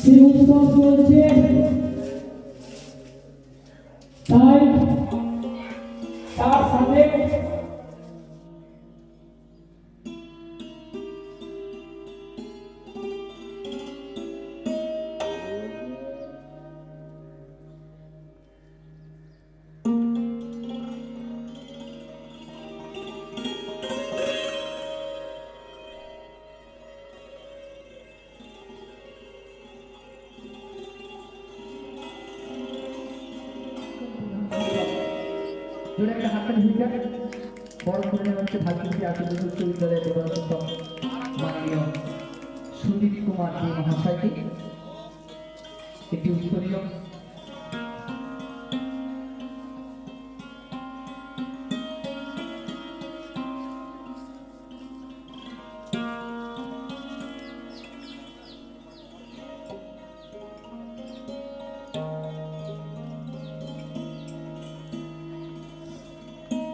সেই উৎসব চলছে, তাই তার সাথে জোরে একটা হাততালি হয়ে যাক। বড় করে হচ্ছে ভাগ্যশ্রী আশুতোষ উচ্চ বিদ্যালয়ের প্রধান শিক্ষক মাননীয় সুদীপ কুমার দে মহাশয়কে একটি উত্তরীয়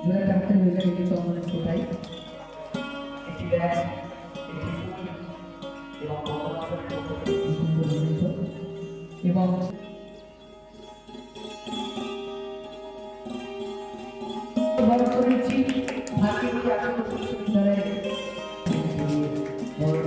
জোরে একটা হাততালি হয়ে যাক। একটি সম্মানের কোটাই একটি ব্যাগ, একটি ফুল এবং এবং বড় করেছি ভাগ্যশ্রী আশুতোষ উচ্চ বিদ্যালয়ের বড়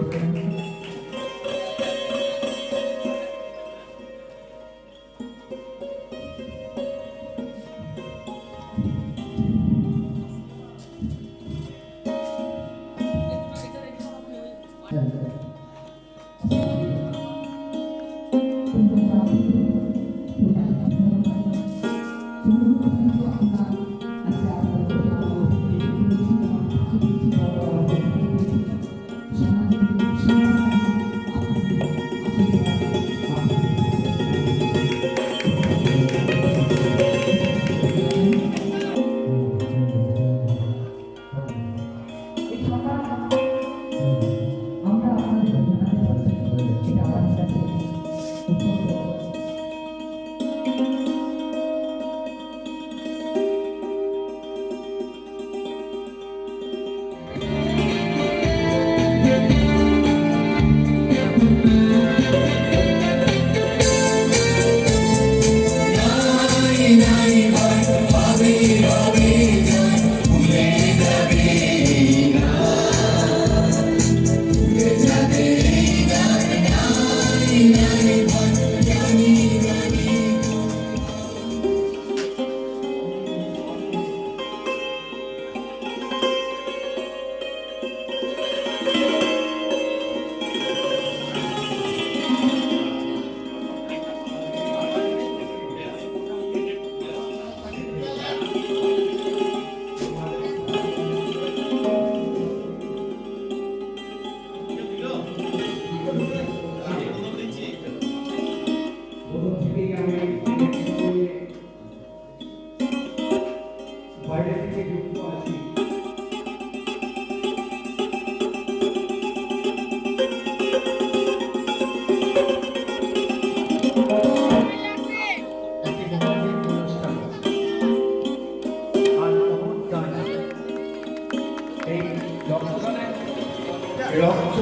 রক্ত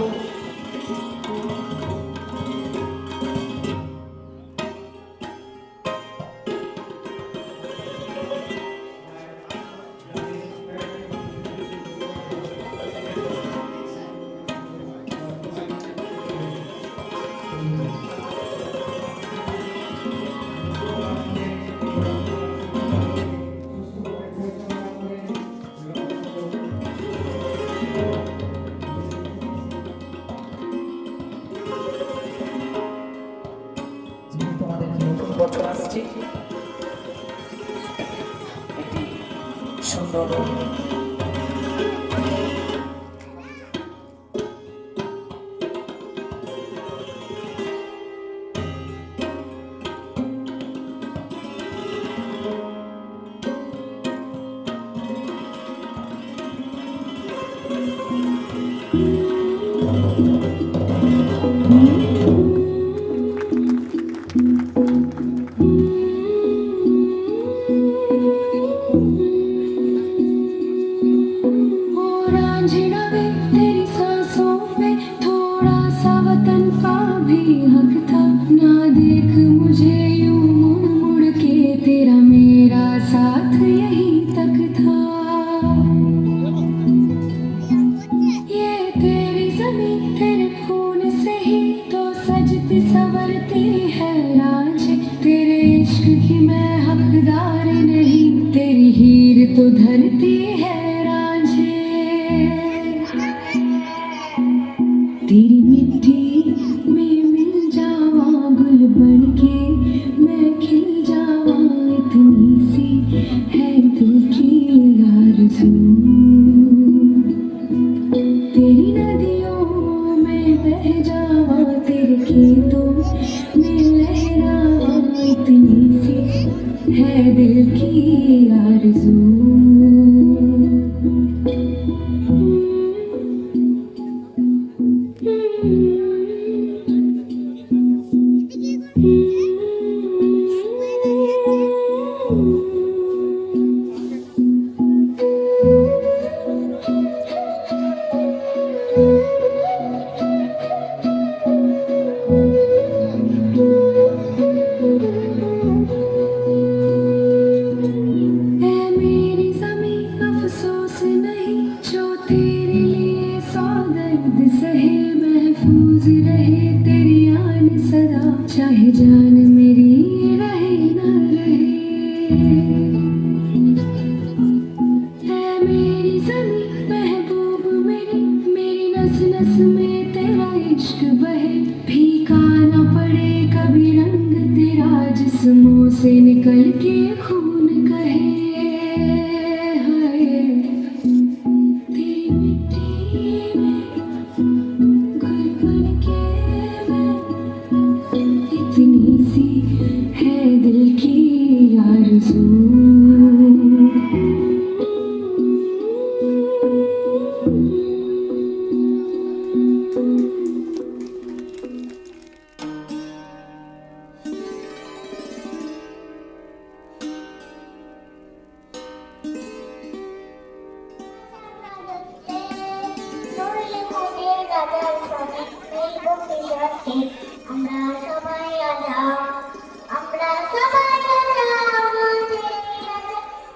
বছর আসছে একটি সুন্দর तेरी सांसों पे थोड़ा सा वतन का भी हक था। मुझे यूं मुड़ मुड़ के तेरा मेरा साथ यहीं तक था। ये तेरी ज़मीं तेरे खून से ही तो सजती संवरती है रांझे। तेरे इश्क की मैं हकदार नहीं, तेरी हीर तो धरती है रांझे। तेरी मिट्टी में मिल जावा गुल बन के मैं खिल जावा, इतनी सी है दिल की आरज़ू। तेरी नदियों में बह जावा, तेरे खेतों में लहरावा, इतनी सी है दिल की आरज़ू। ऐ मेरी ज़मीं अफ़सोस नहीं जो तेरे लिए सौ दर्द सहे, महफूज रहे तेरी आन सदा, चाहे जान मेरी रहे न रहे। ऐ मेरी ज़मीं महबूब मेरी, मेरी नस नस में तेरा इश्क बहे, फीका न पड़े कभी रंग तेरा जिस्मों से निकल के खून कहे। हाय तेरी मिट्टी में गुल बन के मैं, इतनी सी है दिल की आरज़ू। আমরা সবাই আজা, আমরা সবাই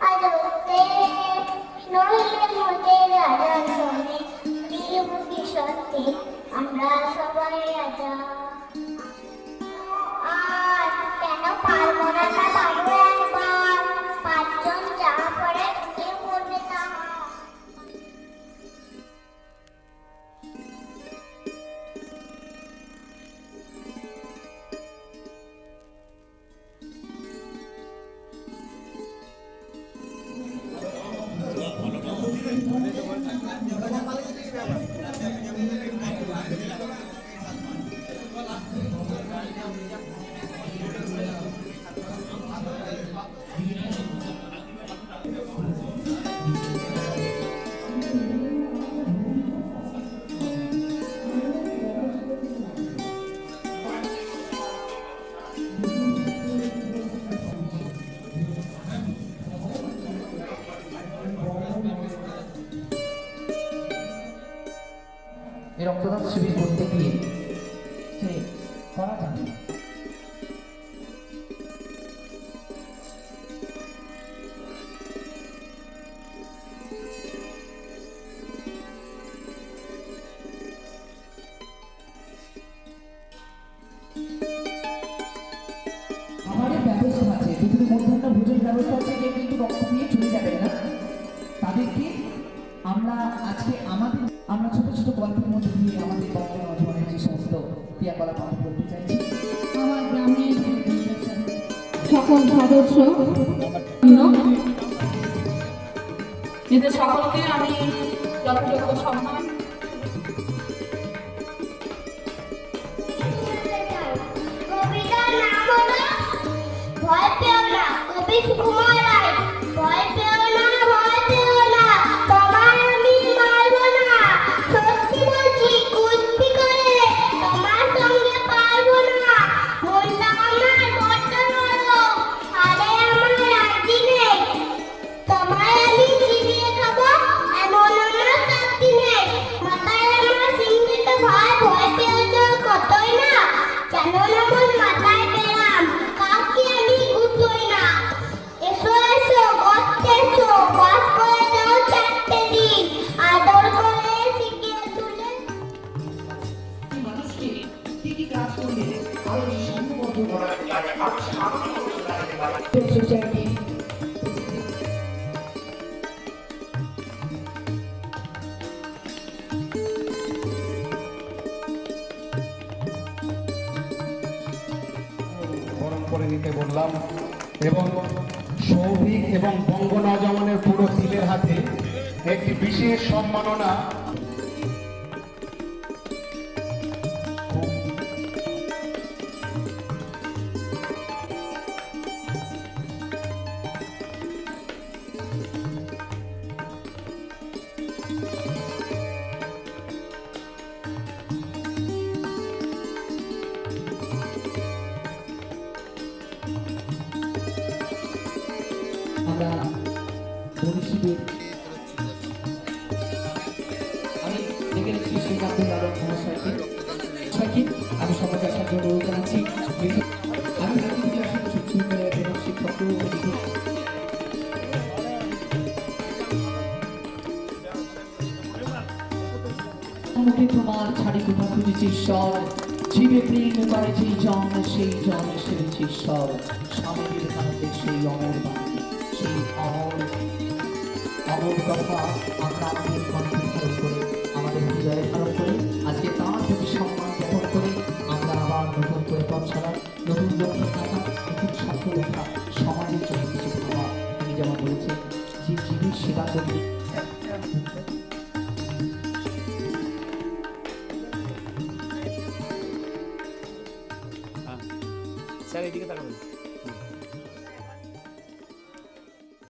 আজতে নইলে মোদের আজান শোনে প্রিয় ভবিষ্যতে আমরা সবাই আজা। আর কেন পারবো না তা পারবো একবার, পাঁচজন যা পড়ে কেউ পড়বে তা। এই রক্তদান শিবির করতে গিয়ে সে করা জানে না। আমাদের ব্যবস্থা আছে, দুপুরে মধ্যাহ্ন ভোজন ব্যবস্থা আছে, কেউ কিন্তু রক্ত দিয়ে চলে যাবেন না। তাদেরকে আমরা আজকে আমরা ছোট ছোট গল্পের মধ্যে দিয়ে আমাদের বঙ্গের নজওয়ানের যে সমস্ত ক্রিয়াকলাপ আমরা করতে চাইছি। আমার গ্রামের সকল সদস্য এদের সকলকে আমি যথাযোগ্য সম্মান কবিতার নাম হলো ভয় পেও না, কবি সুকুমার রায়। ভয় পেও না, ভয় পেও না, তোমার আমি মারবো না, সত্যি বলছি কুস্তি করে তোমার সঙ্গে পারবো না। মনটা আমার বড্ড নরম, আরে আমার রাজি নেই, তোমায় আমি চিবিয়ে খাবো এমন আমার শক্তি নেই। মাথায় আমার চিন্তিত ভয়, ভয় পেয়েছ কতই না, কেন না মন মাথায় পেলাম, নিতে বললাম এবং সৌভিক এবং বঙ্গ নজওয়ানের পুরো টিমের হাতে একটি বিশেষ সম্মাননা আমরা মনীষীদের আমি ডেকে নিচ্ছি শ্রীকান্ত যাদব মহাশয়কে আমি সমাজের সাথে অনুরোধ জানাচ্ছি আমি হাতি থেকে আসলে শিক্ষক প্রধান শিক্ষক মুখে তোমার ছাড়ি কোথা খুঁজেছি ঈশ্বর জীবে প্রেম করে যেই জন সেই জন সেরেছে ঈশ্বর স্বামী বিবেকানন্দের সেই অমর বাণী সেই অমর কথা আমরা আমাদের কণ্ঠে ধারণ করে আমাদের হৃদয়ে ধারণ করে আজকে তাঁর প্রতি সম্মান জ্ঞাপন করে আমরা আবার নতুন করে পথ ছাড়া নতুন লক্ষ্য থাকা নতুন স্বপ্ন দেখা সমাজের জন্য কিছু ভাবা তিনি যেমন বলেছেন জীবের সেবা করতে স্যার এদিকে তাকাবেন